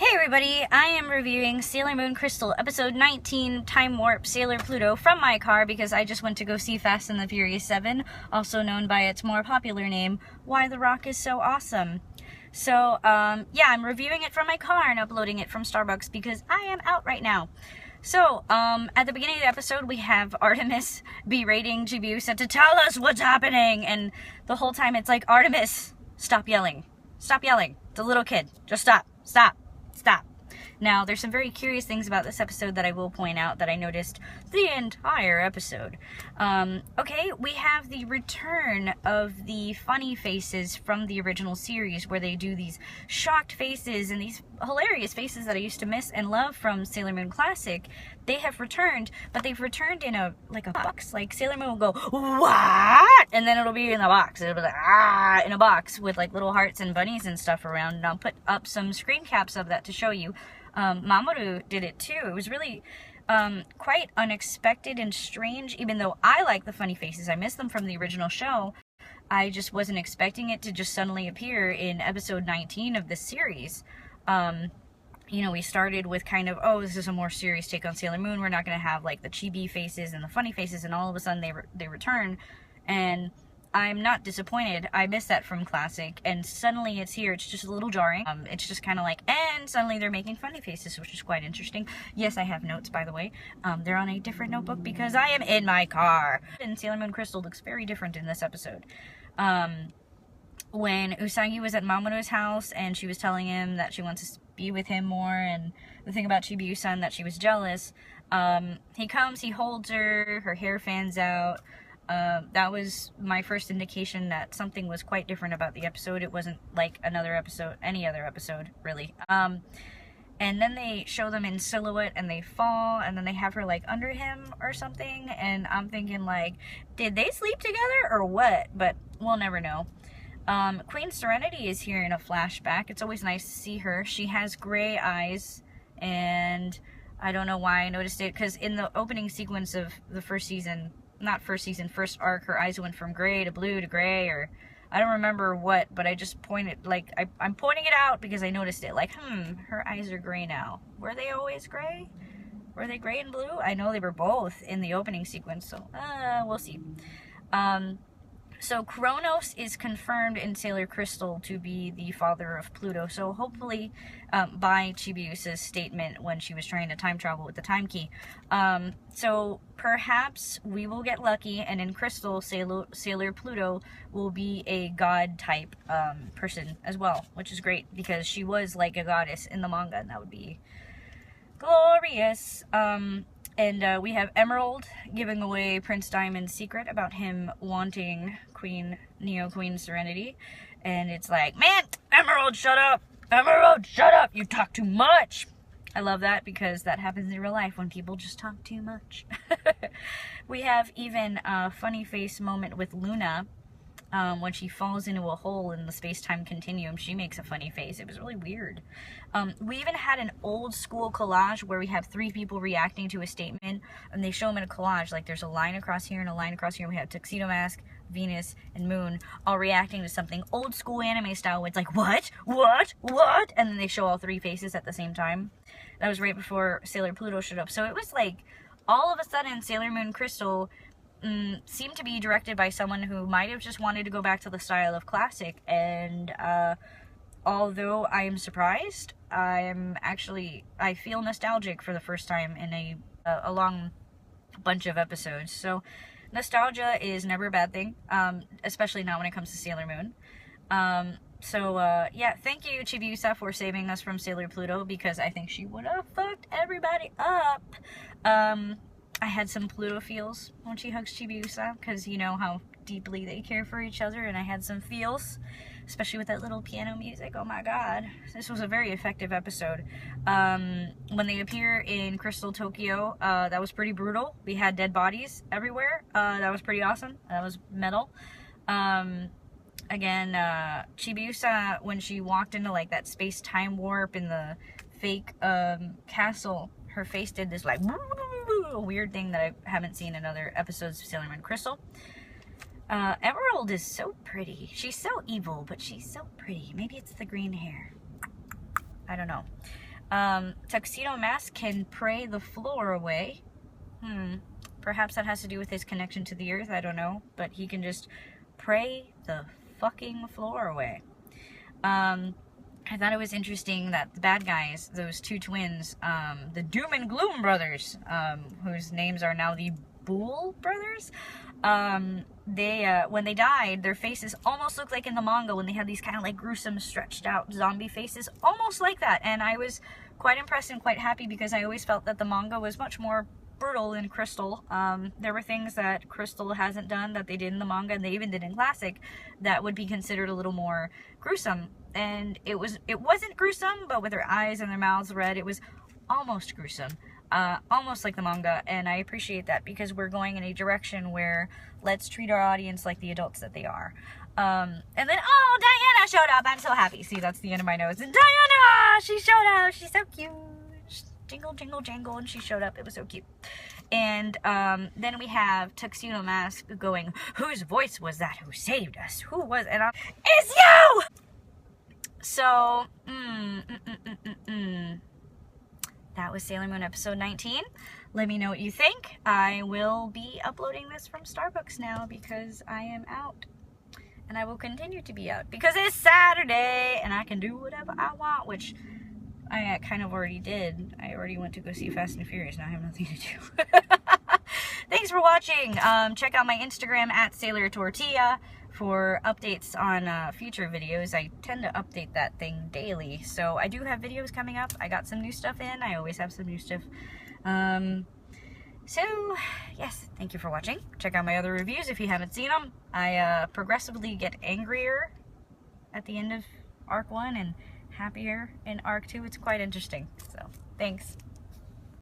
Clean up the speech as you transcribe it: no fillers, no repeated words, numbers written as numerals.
Hey everybody, I am reviewing Sailor Moon Crystal, episode 19, Time Warp Sailor Pluto, from my car because I just went to go see Fast and the Furious 7, also known by its more popular name, Why the Rock is So Awesome. So, yeah, I'm reviewing it from my car and uploading it from Starbucks because I am out right now. So, at the beginning of the episode, we have Artemis berating Chibiusa to tell us what's happening, and the whole time it's like, Artemis, stop yelling. Stop yelling. It's a little kid. Just stop. Stop. Stop. Now, there's some very curious things about this episode that I will point out that I noticed the entire episode. Okay, we have the return of the funny faces from the original series where they do these shocked faces and these hilarious faces that I used to miss and love from Sailor Moon Classic. They have returned, but they've returned in a box. Like, Sailor Moon will go, what? And then it'll be in the box. It'll be like, ah, in a box with like little hearts and bunnies and stuff around. And I'll put up some screen caps of that to show you. Mamoru did it too. It was really quite unexpected and strange, even though I like the funny faces. I miss them from the original show. I just wasn't expecting it to just suddenly appear in episode 19 of this series. You know, we started with kind of, oh, this is a more serious take on Sailor Moon. We're not going to have like the chibi faces and the funny faces, and all of a sudden they return, and I'm not disappointed. I missed that from Classic, and suddenly it's here. It's just a little jarring. It's just kind of like, and suddenly they're making funny faces, which is quite interesting. Yes, I have notes, by the way. They're on a different notebook because I am in my car. And Sailor Moon Crystal looks very different in this episode. When Usagi was at Mamoru's house, and she was telling him that she wants to be with him more, and the thing about Chibiusa and that she was jealous, he comes, he holds her, her hair fans out. That was my first indication that something was quite different about the episode. It wasn't like another episode, any other episode, really. And then they show them in silhouette and they fall, and then they have her like under him or something, and I'm thinking like, did they sleep together or what? But we'll never know. Queen Serenity is here in a flashback. It's always nice to see her. She has gray eyes, and I don't know why I noticed it, because in the opening sequence of the first season, not first season, first arc, her eyes went from gray to blue to gray, or I don't remember what, but I just pointed, like, I'm pointing it out because I noticed it, like, her eyes are gray now. Were they always gray? Were they gray and blue? I know they were both in the opening sequence, so, we'll see. So Kronos is confirmed in Sailor Crystal to be the father of Pluto, so hopefully by Chibiusa's statement when she was trying to time travel with the time key. So perhaps we will get lucky, and in Crystal, Sailor Pluto will be a god-type person as well, which is great because she was like a goddess in the manga, and that would be glorious. And we have Emerald giving away Prince Diamond's secret about him wanting Neo Queen Serenity. And it's like, man, Emerald, shut up! Emerald, shut up! You talk too much! I love that because that happens in real life when people just talk too much. We have even a funny face moment with Luna. When she falls into a hole in the space-time continuum, she makes a funny face. It was really weird. We even had an old school collage where we have three people reacting to a statement, and they show them in a collage. Like, there's a line across here and a line across here. We have Tuxedo Mask, Venus, and Moon all reacting to something old school anime style where it's like, what? What? What? And then they show all three faces at the same time. That was right before Sailor Pluto showed up. So it was like, all of a sudden, Sailor Moon Crystal seemed to be directed by someone who might have just wanted to go back to the style of Classic, and although I am surprised, I feel nostalgic for the first time in a long bunch of episodes. So nostalgia is never a bad thing, especially not when it comes to Sailor Moon. Yeah, thank you, Chibiusa, for saving us from Sailor Pluto, because I think she would have fucked everybody up. I had some Pluto feels when she hugs Chibiusa, because you know how deeply they care for each other, and I had some feels, especially with that little piano music. Oh my god. This was a very effective episode. When they appear in Crystal Tokyo, that was pretty brutal. We had dead bodies everywhere. That was pretty awesome. That was metal. Again, Chibiusa, when she walked into like that space-time warp in the fake castle, her face did this like weird thing that I haven't seen in other episodes of Sailor Moon Crystal. Emerald is so pretty. She's so evil, but she's so pretty. Maybe it's the green hair. I don't know. Tuxedo Mask can pray the floor away. Perhaps that has to do with his connection to the earth, I don't know. But he can just pray the fucking floor away. I thought it was interesting that the bad guys, those two twins, the Doom and Gloom brothers, whose names are now the Bool brothers, they, when they died, their faces almost looked like in the manga when they had these kind of like gruesome stretched out zombie faces, almost like that. And I was quite impressed and quite happy because I always felt that the manga was much more brutal in Crystal. There were things that Crystal hasn't done that they did in the manga, and they even did in Classic, that would be considered a little more gruesome. And it wasn't gruesome, but with their eyes and their mouths red, it was almost gruesome. Almost like the manga, and I appreciate that because we're going in a direction where let's treat our audience like the adults that they are. And then, oh, Diana showed up. I'm so happy. See, that's the end of my nose. And Diana, she showed up. She's so cute. Jingle, jingle, jangle, and she showed up. It was so cute. And then we have Tuxedo Mask going, whose voice was that who saved us? Who was it? It's you! So, that was Sailor Moon episode 19. Let me know what you think. I will be uploading this from Starbucks now because I am out. And I will continue to be out because it's Saturday and I can do whatever I want, which I kind of already did. I already went to go see Fast and Furious. Now I have nothing to do. Thanks for watching. Check out my Instagram at Sailor Tortilla for updates on future videos. I tend to update that thing daily. So I do have videos coming up. I got some new stuff in. I always have some new stuff. So, yes, thank you for watching. Check out my other reviews if you haven't seen them. I progressively get angrier at the end of Arc 1 and happier in Arc 2. It's quite interesting. So, thanks.